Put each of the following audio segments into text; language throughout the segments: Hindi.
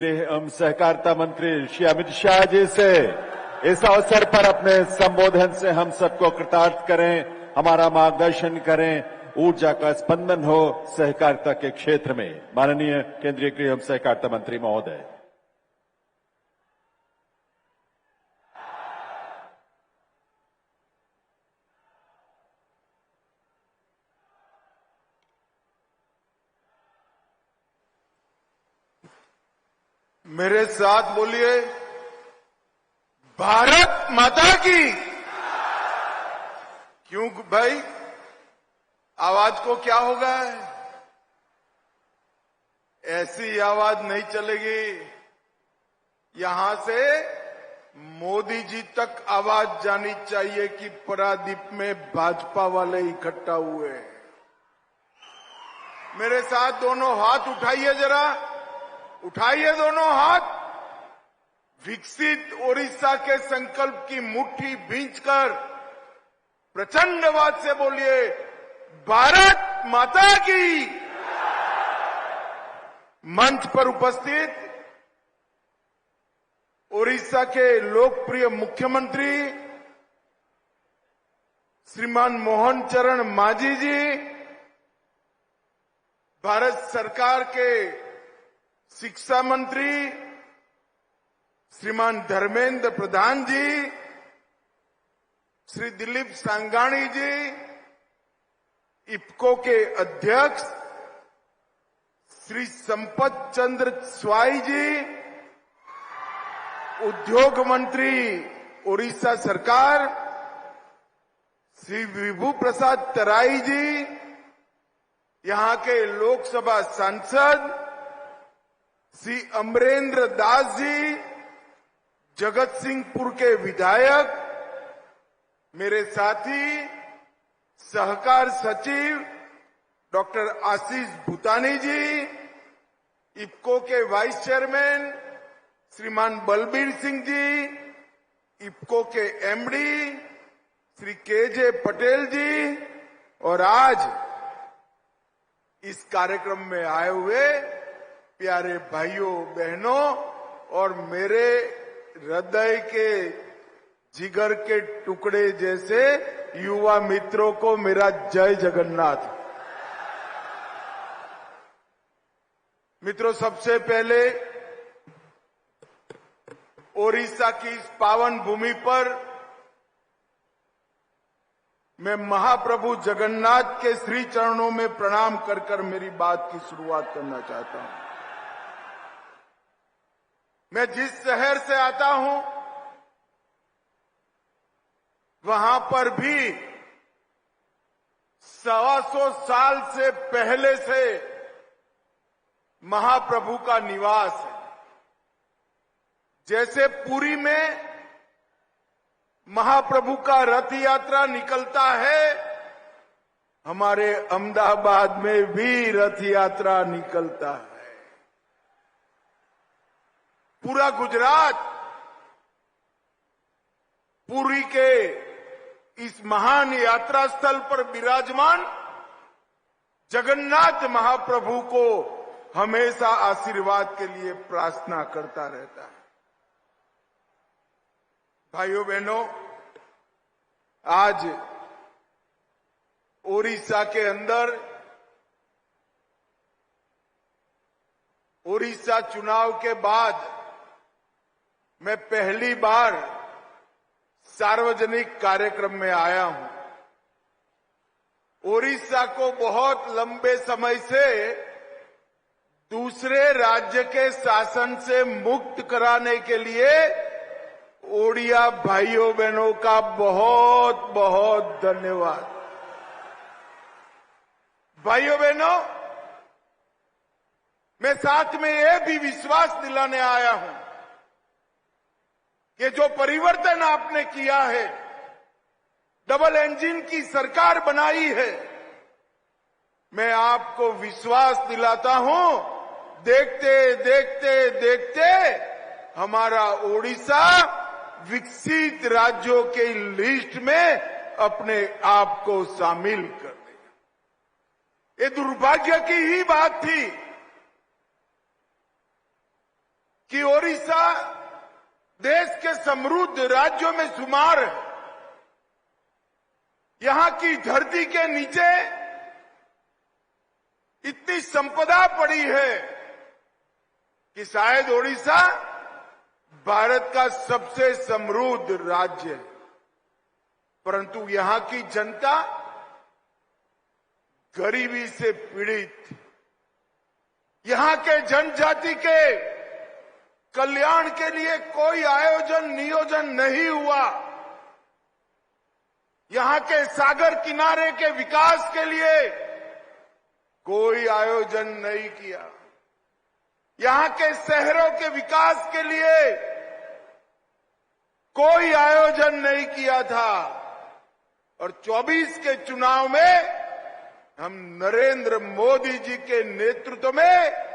एवं सहकारिता मंत्री श्री अमित शाह जी से इस अवसर पर अपने संबोधन से हम सबको कृतार्थ करें, हमारा मार्गदर्शन करें, ऊर्जा का स्पंदन हो सहकारिता के क्षेत्र में। माननीय केंद्रीय गृह एवं सहकारिता मंत्री महोदय। मेरे साथ बोलिए, भारत माता की। क्यों भाई, आवाज को क्या होगा? ऐसी आवाज नहीं चलेगी। यहां से मोदी जी तक आवाज जानी चाहिए कि पारादीप में भाजपा वाले इकट्ठा हुए। मेरे साथ दोनों हाथ उठाइए, जरा उठाइए दोनों हाथ। विकसित ओडिशा के संकल्प की मुट्ठी भींचकर प्रचंड आवाज से बोलिए, भारत माता की। मंच पर उपस्थित ओडिशा के लोकप्रिय मुख्यमंत्री श्रीमान मोहन चरण मांझी जी, भारत सरकार के शिक्षा मंत्री श्रीमान धर्मेंद्र प्रधान जी, श्री दिलीप सांघानी जी, इफ्को के अध्यक्ष श्री संपत चंद्र स्वाई जी, उद्योग मंत्री ओडिशा सरकार श्री विभू प्रसाद तराई जी, यहां के लोकसभा सांसद श्री अमरेंद्र दास जी, जगत सिंहपुर के विधायक, मेरे साथी सहकार सचिव डॉक्टर आशीष भूतानी जी, इफ्को के वाइस चेयरमैन श्रीमान बलबीर सिंह जी, इफ्को के एमडी श्री केजे पटेल जी, और आज इस कार्यक्रम में आए हुए प्यारे भाइयों बहनों और मेरे हृदय के जिगर के टुकड़े जैसे युवा मित्रों को मेरा जय जगन्नाथ। मित्रों, सबसे पहले ओडिशा की इस पावन भूमि पर मैं महाप्रभु जगन्नाथ के श्री चरणों में प्रणाम कर कर मेरी बात की शुरुआत करना चाहता हूं। मैं जिस शहर से आता हूं वहां पर भी 125 साल से पहले से महाप्रभु का निवास है। जैसे पुरी में महाप्रभु का रथ यात्रा निकलता है, हमारे अहमदाबाद में भी रथ यात्रा निकलता है। पूरा गुजरात पुरी के इस महान यात्रा स्थल पर विराजमान जगन्नाथ महाप्रभु को हमेशा आशीर्वाद के लिए प्रार्थना करता रहता है। भाइयों बहनों, आज ओडिशा के अंदर ओडिशा चुनाव के बाद मैं पहली बार सार्वजनिक कार्यक्रम में आया हूं। ओडिशा को बहुत लंबे समय से दूसरे राज्य के शासन से मुक्त कराने के लिए ओडिया भाइयों बहनों का बहुत बहुत धन्यवाद। भाइयों बहनों, मैं साथ में यह भी विश्वास दिलाने आया हूं कि जो परिवर्तन आपने किया है, डबल इंजन की सरकार बनाई है, मैं आपको विश्वास दिलाता हूं, देखते देखते देखते हमारा ओडिशा विकसित राज्यों के लिस्ट में अपने आप को शामिल कर देगा। ये दुर्भाग्य की ही बात थी कि ओडिशा देश के समृद्ध राज्यों में शुमार है। यहां की धरती के नीचे इतनी संपदा पड़ी है कि शायद ओडिशा भारत का सबसे समृद्ध राज्य है, परंतु यहां की जनता गरीबी से पीड़ित, यहां के जनजाति के कल्याण के लिए कोई आयोजन नियोजन नहीं हुआ। यहां के सागर किनारे के विकास के लिए कोई आयोजन नहीं किया। यहां के शहरों के विकास के लिए कोई आयोजन नहीं किया था। और 24 के चुनाव में हम नरेंद्र मोदी जी के नेतृत्व में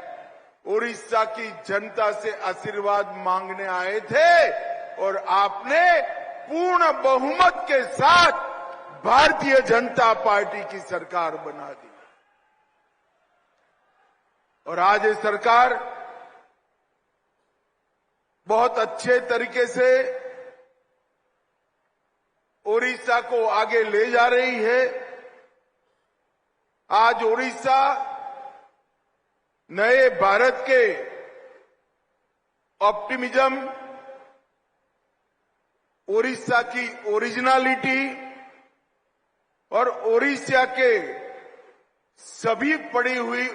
उड़ीसा की जनता से आशीर्वाद मांगने आए थे और आपने पूर्ण बहुमत के साथ भारतीय जनता पार्टी की सरकार बना दी। और आज ये सरकार बहुत अच्छे तरीके से ओडिशा को आगे ले जा रही है। आज ओडिशा नए भारत के ऑप्टिमिज्म, ओडिशा की ओरिजिनलिटी और ओडिशा के सभी पड़ी हुई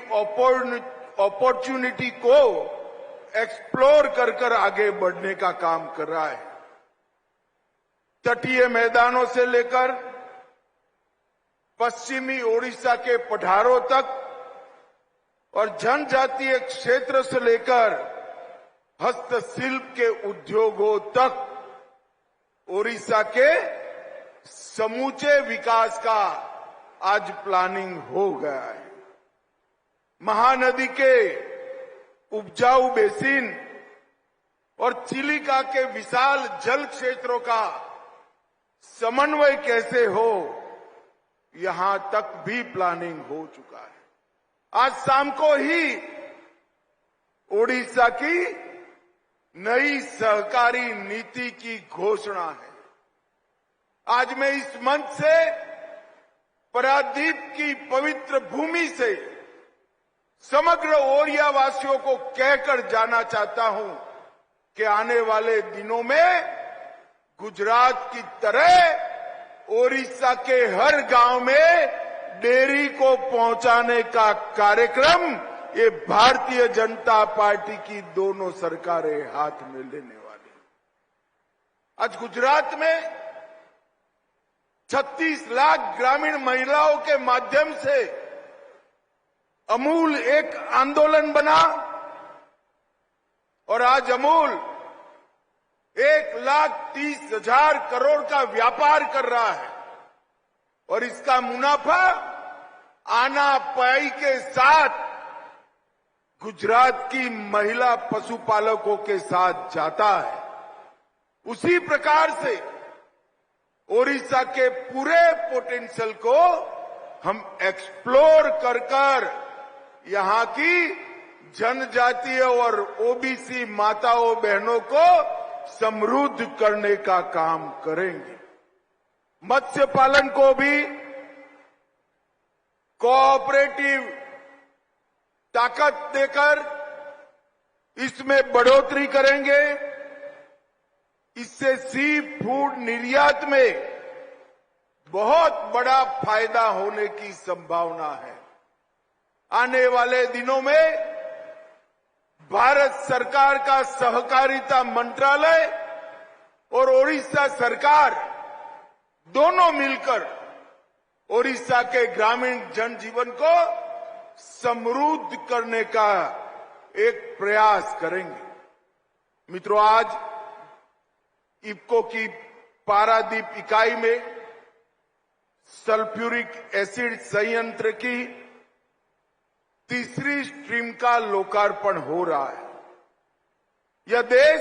अपॉर्चुनिटी को एक्सप्लोर कर आगे बढ़ने का काम कर रहा है। तटीय मैदानों से लेकर पश्चिमी ओडिशा के पठारों तक और जनजातीय क्षेत्र से लेकर हस्तशिल्प के उद्योगों तक ओडिशा के समूचे विकास का आज प्लानिंग हो गया है। महानदी के उपजाऊ बेसिन और चिलिका के विशाल जल क्षेत्रों का समन्वय कैसे हो, यहां तक भी प्लानिंग हो चुका है। आज शाम को ही ओडिशा की नई सहकारी नीति की घोषणा है। आज मैं इस मंच से पारादीप की पवित्र भूमि से समग्र ओडिया वासियों को कहकर जाना चाहता हूं कि आने वाले दिनों में गुजरात की तरह ओडिशा के हर गांव में डेयरी को पहुंचाने का कार्यक्रम ये भारतीय जनता पार्टी की दोनों सरकारें हाथ में लेने वाली। आज गुजरात में 36 लाख ग्रामीण महिलाओं के माध्यम से अमूल एक आंदोलन बना और आज अमूल 1,30,000 करोड़ का व्यापार कर रहा है और इसका मुनाफा आनापाई के साथ गुजरात की महिला पशुपालकों के साथ जाता है। उसी प्रकार से ओडिशा के पूरे पोटेंशियल को हम एक्सप्लोर कर यहां की जनजातीय और ओबीसी माताओं बहनों को समृद्ध करने का काम करेंगे। मत्स्य पालन को भी कोऑपरेटिव ताकत देकर इसमें बढ़ोतरी करेंगे। इससे सी फूड निर्यात में बहुत बड़ा फायदा होने की संभावना है। आने वाले दिनों में भारत सरकार का सहकारिता मंत्रालय और ओडिशा सरकार दोनों मिलकर ओडिशा के ग्रामीण जनजीवन को समृद्ध करने का एक प्रयास करेंगे। मित्रों, आज इफ्को की पारादीप इकाई में सल्फ्यूरिक एसिड संयंत्र की तीसरी स्ट्रीम का लोकार्पण हो रहा है। यह देश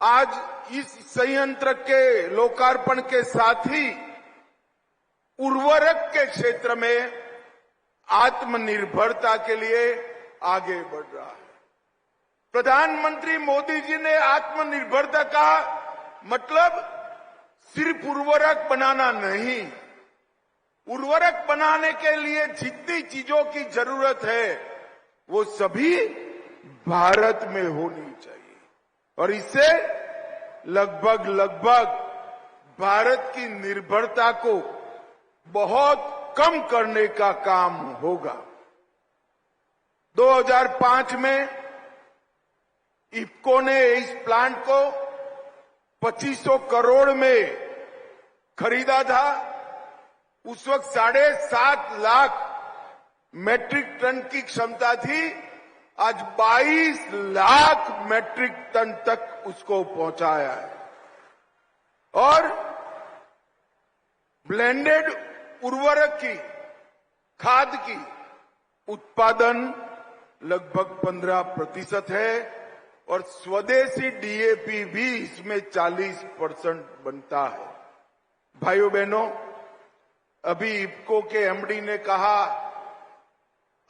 आज इस संयंत्र के लोकार्पण के साथ ही उर्वरक के क्षेत्र में आत्मनिर्भरता के लिए आगे बढ़ रहा है। प्रधानमंत्री मोदी जी ने आत्मनिर्भरता का मतलब सिर्फ उर्वरक बनाना नहीं, उर्वरक बनाने के लिए जितनी चीजों की जरूरत है वो सभी भारत में होनी चाहिए और इससे लगभग भारत की निर्भरता को बहुत कम करने का काम होगा। 2005 में इफको ने इस प्लांट को 2500 करोड़ में खरीदा था। उस वक्त 7.5 लाख मैट्रिक टन की क्षमता थी, आज 22 लाख मैट्रिक टन तक उसको पहुंचाया है और ब्लेंडेड उर्वरक की, खाद की उत्पादन लगभग 15% है और स्वदेशी डीएपी भी इसमें 40% बनता है। भाइयों बहनों, अभी इफको के एमडी ने कहा